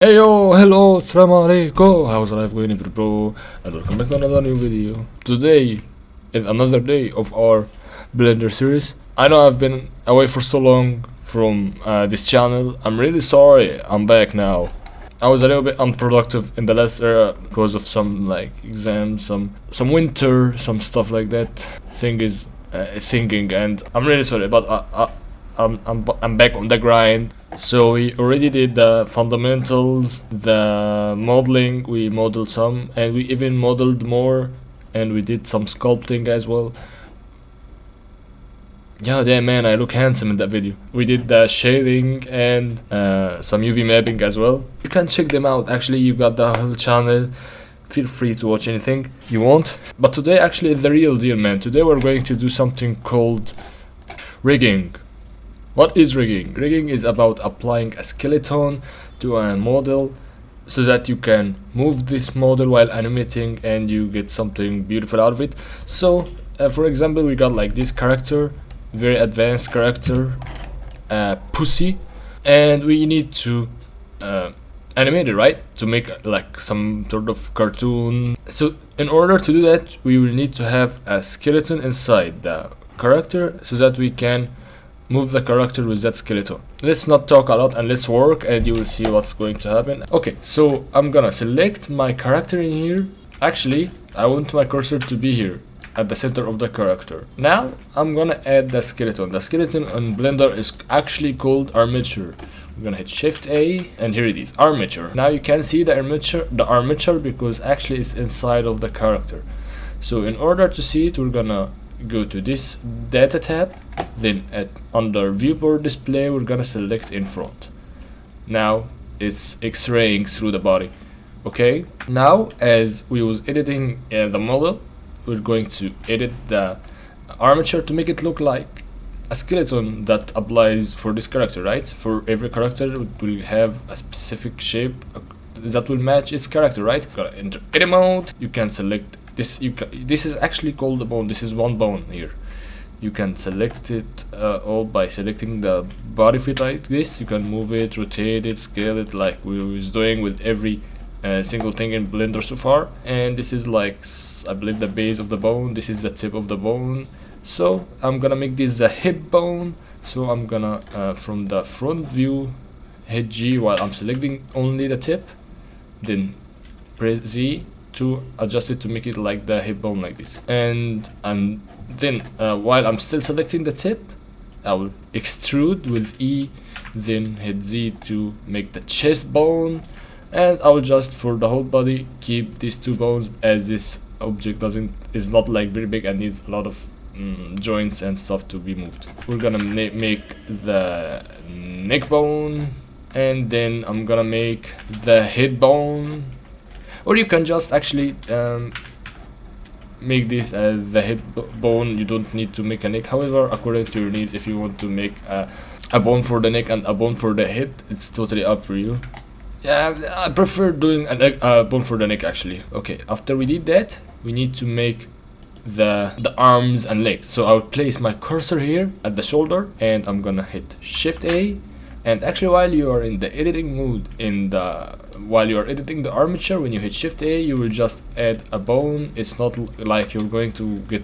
Hey yo, hello, assalamu alaikum. How's life going, bro? And welcome back to another new video. Today is another day of our Blender series. I know I've been away for so long from this channel. I'm really sorry. I'm back now. I was a little bit unproductive in the last era because of some like exams, some winter, some stuff like that. Thing is thinking, and I'm really sorry, but I'm back on the grind. So we already did the fundamentals, the modeling, we modeled some, and we even modeled more, and we did some sculpting as well. Yeah, damn man, I look handsome in that video. We did the shading and some UV mapping as well. You can check them out. Actually, you got the whole channel. Feel free to watch anything you want. But today actually is the real deal, man. Today we're going to do something called rigging. What is rigging? Rigging is about applying a skeleton to a model so that you can move this model while animating and you get something beautiful out of it. So, for example, we got like this character, very advanced character, Pussy, and we need to animate it, right? To make like some sort of cartoon. So, in order to do that, we will need to have a skeleton inside the character so that we can move the character with that skeleton. Let's not talk a lot and let's work and you will see what's going to happen. Okay, so I'm gonna select my character in here. Actually, I want my cursor to be here at the center of the character. Now I'm gonna add the skeleton. The skeleton on Blender is actually called armature. I'm gonna hit Shift A and here it is, armature. Now you can see the armature because actually it's inside of the character. So in order to see it, we're gonna go to this data tab, then under viewport display we're gonna select in front. Now it's x-raying through the body. Okay, now as we was editing the model, we're going to edit the armature to make it look like a skeleton that applies for this character, right? For every character it will have a specific shape that will match its character, right? Gotta enter edit mode. You can select this. This is actually called a bone. This is one bone here. You can select it all by selecting the body fit like this. You can move it, rotate it, scale it like we was doing with every single thing in Blender so far. And this is like, I believe, the base of the bone. This is the tip of the bone. So I'm gonna make this the hip bone. So I'm gonna from the front view hit G while I'm selecting only the tip, then press Z to adjust it to make it like the hip bone like this. And then while I'm still selecting the tip, I will extrude with E, then hit Z to make the chest bone, and I will just for the whole body keep these two bones as this object is not like very big and needs a lot of joints and stuff to be moved. We're gonna make the neck bone, and then I'm gonna make the head bone, or you can just actually make this as the hip bone. You don't need to make a neck. However, according to your needs, if you want to make a bone for the neck and a bone for the head, it's totally up for you. Yeah, I prefer doing a bone for the neck actually. Okay, after we did that, we need to make the arms and legs. So I'll place my cursor here at the shoulder and I'm gonna hit Shift A. And actually, while you are in the editing mode, while you are editing the armature, when you hit Shift A, you will just add a bone. It's not like you're going to get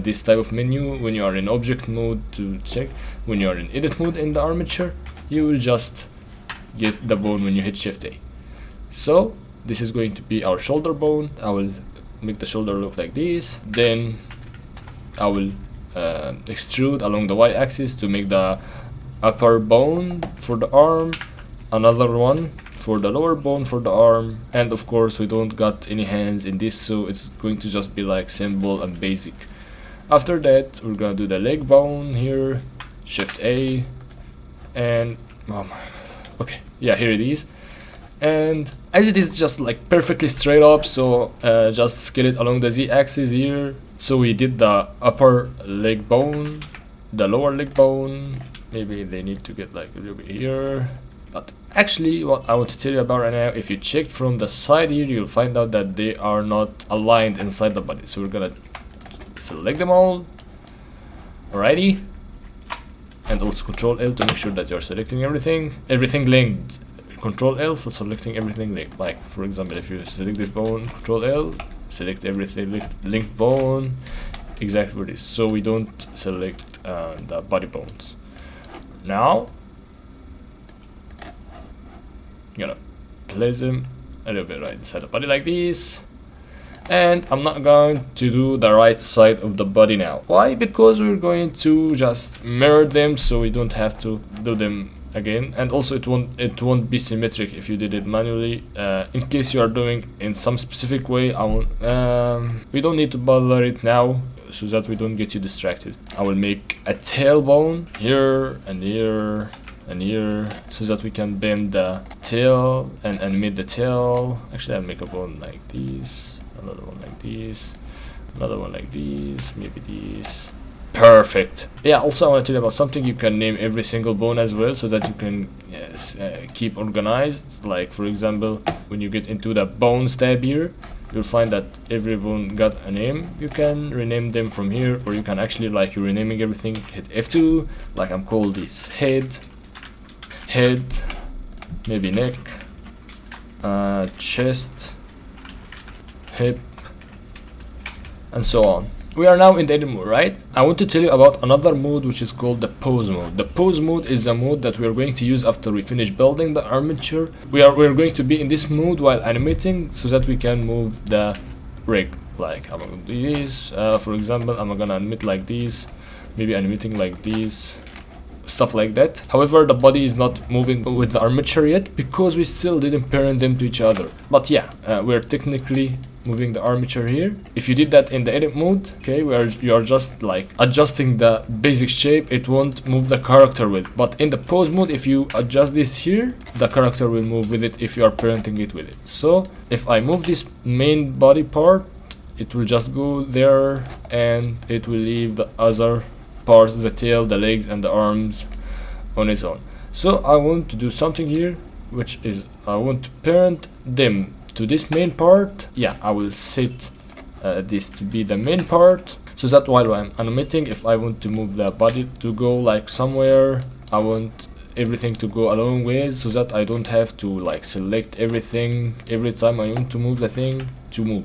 this type of menu when you are in object mode to check. When you are in edit mode in the armature, you will just get the bone when you hit Shift A. So this is going to be our shoulder bone. I will make the shoulder look like this. Then I will extrude along the y-axis to make the upper bone for the arm, another one for the lower bone for the arm, and of course we don't got any hands in this, so it's going to just be like simple and basic. After that, we're gonna do the leg bone here, Shift A, and oh my god, okay, yeah, here it is. And as it is just like perfectly straight up, so just scale it along the z-axis here. So we did the upper leg bone, the lower leg bone. Maybe they need to get like a little bit here, but actually what I want to tell you about right now, if you check from the side here, you'll find out that they are not aligned inside the body. So we're gonna select them all, alrighty, and also Control L to make sure that you're selecting everything linked Control L for selecting everything linked. Like for example, if you select this bone, Control L, select everything linked bone, exactly for this. So we don't select the body bones. Now, I'm gonna place them a little bit right inside the body like this. And I'm not going to do the right side of the body now. Why? Because we're going to just mirror them, so we don't have to do them again. And also it won't be symmetric if you did it manually. In case you are doing in some specific way, we don't need to bother it now, so that we don't get you distracted. I will make a tailbone here and here and here, so that we can bend the tail and animate the tail. Actually, I'll make a bone like this. Another one like this, another one like this, maybe this. Perfect. Yeah, also I want to tell you about something. You can name every single bone as well, so that you can keep organized. Like for example, when you get into the bones tab here, you'll find that every bone got a name. You can rename them from here, or you can actually, like you're renaming everything, hit F2. Like I'm called this head, maybe neck, chest, hip, and so on. We are now in the edit mode, right? I want to tell you about another mode, which is called the pose mode. The pose mode is the mode that we are going to use after we finish building the armature. We're going to be in this mode while animating, so that we can move the rig. Like I'm gonna do this, for example, I'm gonna animate like this, maybe animating like this, stuff like that. However, the body is not moving with the armature yet, because we still didn't parent them to each other. But yeah, we're technically moving the armature here. If you did that in the edit mode, okay, you are just like adjusting the basic shape, it won't move the character with. But in the pose mode, if you adjust this here, the character will move with it if you are parenting it with it. So if I move this main body part, it will just go there, and it will leave the other parts, the tail, the legs, and the arms on its own. So I want to do something here, which is I want to parent them to this main part. Yeah, I will set this to be the main part, so that while I'm animating, if I want to move the body to go like somewhere, I want everything to go a long way, so that I don't have to like select everything every time I want to move the thing to move.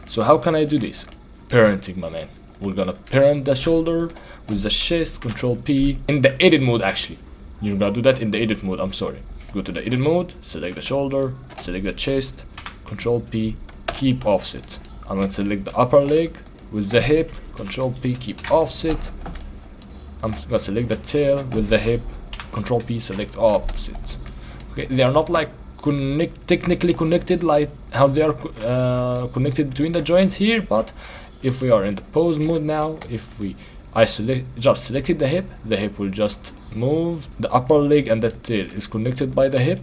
So how can I do this? Parenting, my man. We're gonna parent the shoulder with the chest, Control P, in the edit mode. Actually, you're gonna do that in the edit mode, I'm sorry. Go to the edit mode, select the shoulder, select the chest, Control P, keep offset. I'm gonna select the upper leg with the hip, Control P, keep offset. I'm gonna select the tail with the hip, Control P, select offset. Okay, they are not like technically connected like how they are connected between the joints here, but if we are in the pose mode now, if I just selected the hip will just move. The upper leg and the tail is connected by the hip,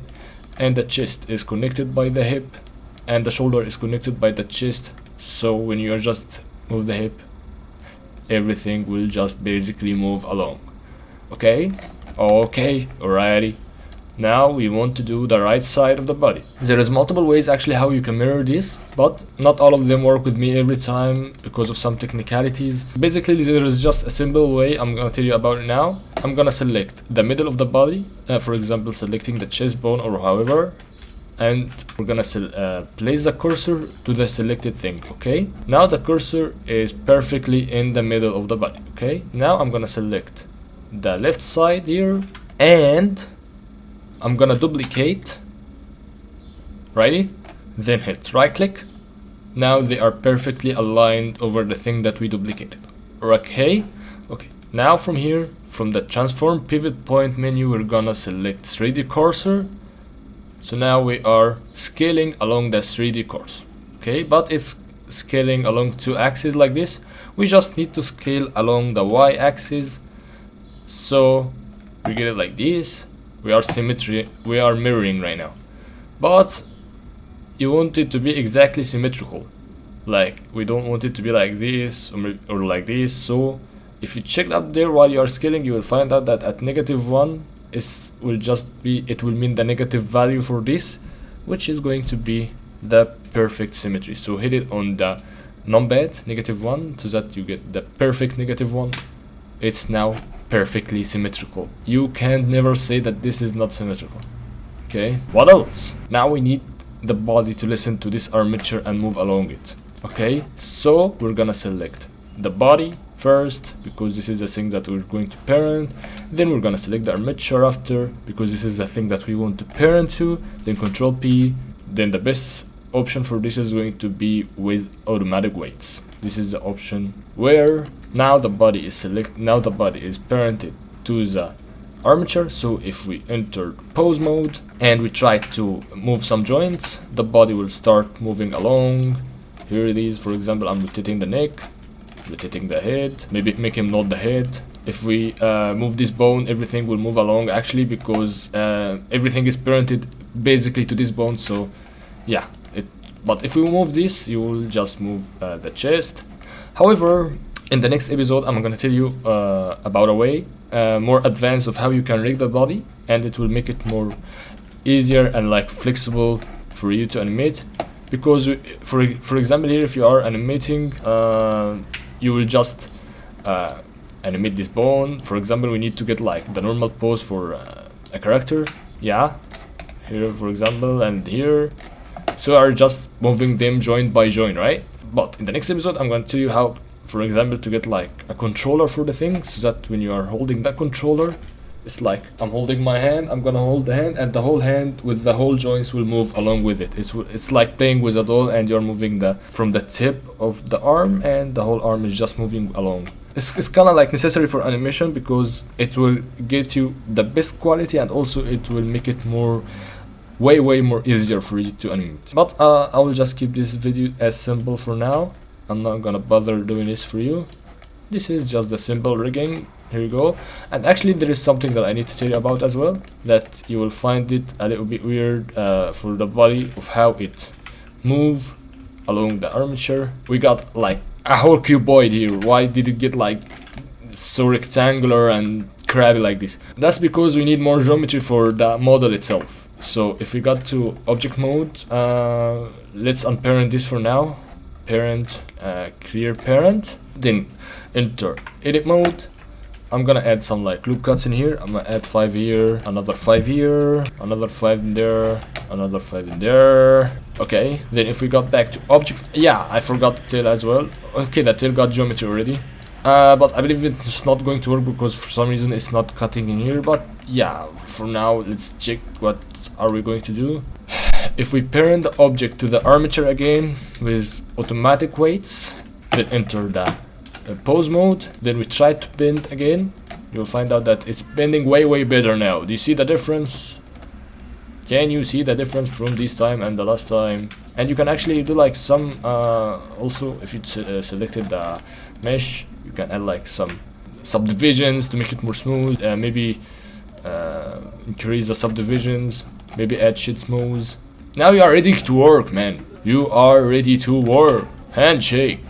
and the chest is connected by the hip, and the shoulder is connected by the chest. So when you just move the hip, everything will just basically move along. Okay, alrighty. Now we want to do the right side of the body. There is multiple ways actually how you can mirror this, but not all of them work with me every time because of some technicalities. Basically, there is just a simple way. I'm gonna tell you about it now. I'm gonna select the middle of the body, for example, selecting the chest bone or however, and we're gonna place the cursor to the selected thing. Okay, now the cursor is perfectly in the middle of the body. Okay, now I'm gonna select the left side here, and I'm gonna duplicate, righty, then hit right click. Now they are perfectly aligned over the thing that we duplicated. Okay, now from here, from the transform pivot point menu, we're gonna select 3D cursor. So now we are scaling along the 3D course. Okay, but it's scaling along 2 axes like this. We just need to scale along the Y axis, so we get it like this. We are mirroring right now, but you want it to be exactly symmetrical. Like we don't want it to be like this or like this. So if you check up there while you are scaling, you will find out that at -1 it will mean the negative value for this, which is going to be the perfect symmetry. So hit it on the numpad -1 so that you get the perfect -1. It's now perfectly symmetrical. You can never say that this is not symmetrical. Okay, what else? Now we need the body to listen to this armature and move along it. Okay, so we're gonna select the body first because this is the thing that we're going to parent. Then we're gonna select the armature after because this is the thing that we want to parent to. Then Control P. Then the best option for this is going to be with automatic weights. This is the option where now the body is parented to the armature. So if we enter pose mode and we try to move some joints, the body will start moving along. Here it is, for example, I'm rotating the neck, rotating the head, maybe make him nod the head. If we move this bone, everything will move along actually because everything is parented basically to this bone. So yeah, but if we move this, you will just move the chest. However, in the next episode, I'm gonna tell you about a way more advanced of how you can rig the body, and it will make it more easier and like flexible for you to animate. Because for example, here if you are animating, you will just animate this bone. For example, we need to get like the normal pose for a character. Yeah, here for example, and here. So are just moving them joint by joint, right? But in the next episode, I'm going to tell you how, for example, to get like a controller for the thing, so that when you are holding that controller, it's like I'm holding my hand, I'm gonna hold the hand, and the whole hand with the whole joints will move along with it. It's like playing with a doll, and you're moving from the tip of the arm, and the whole arm is just moving along. It's kind of like necessary for animation because it will get you the best quality, and also it will make it way more easier for you to animate. But I will just keep this video as simple for now. I'm not gonna bother doing this for you. This is just the simple rigging. Here you go. And actually there is something that I need to tell you about as well, that you will find it a little bit weird for the body of how it move along the armature. We got like a whole cuboid here. Why did it get like so rectangular and crabby like this? That's because we need more geometry for the model itself. So if we got to object mode, let's unparent this for now. Parent, clear parent, then enter edit mode. I'm gonna add some like loop cuts in here. I'm gonna add 5 here, another 5 here, another 5 in there, another 5 in there. Okay, then if we got back to object, yeah, I forgot the tail as well. Okay, the tail got geometry already. But I believe it's not going to work because for some reason it's not cutting in here. But yeah, for now, let's check what are we going to do. If we parent the object to the armature again with automatic weights, then enter the pose mode, then we try to bend again, you'll find out that it's bending way better now. Do you see the difference? Can you see the difference from this time and the last time? And you can actually do like some also if you selected the mesh, you can add like some subdivisions to make it more smooth. Maybe increase the subdivisions, maybe add shit smooth. Now you are ready to work, man. You are ready to work. Handshake.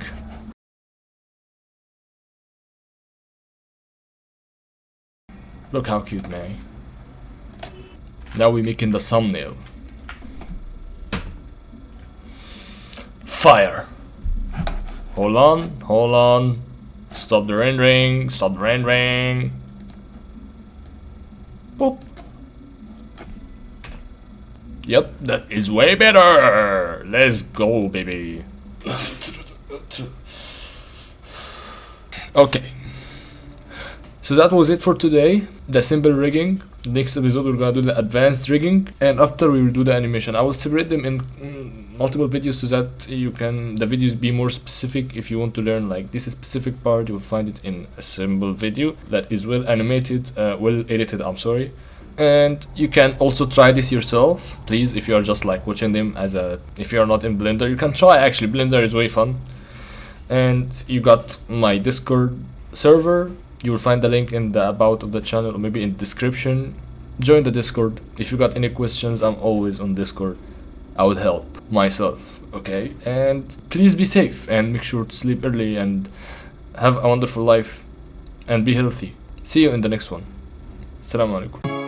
Look how cute, man. Now we're making the thumbnail. Fire. Hold on. Stop the rendering. Boop. Yep, that is way better. Let's go, baby. Okay. So that was it for today. The simple rigging. Next episode we're gonna do the advanced rigging, and after we will do the animation. I will separate them in multiple videos so that the videos be more specific. If you want to learn like this specific part, you will find it in a simple video that is well animated, well edited, I'm sorry. And you can also try this yourself, please. If you are just like watching them if you are not in Blender, you can try. Actually, Blender is way fun. And you got my Discord server. You will find the link in the about of the channel, or maybe in the description. Join the Discord. If you got any questions, I'm always on Discord. I will help myself, okay? And please be safe and make sure to sleep early and have a wonderful life and be healthy. See you in the next one. Assalamu alaikum.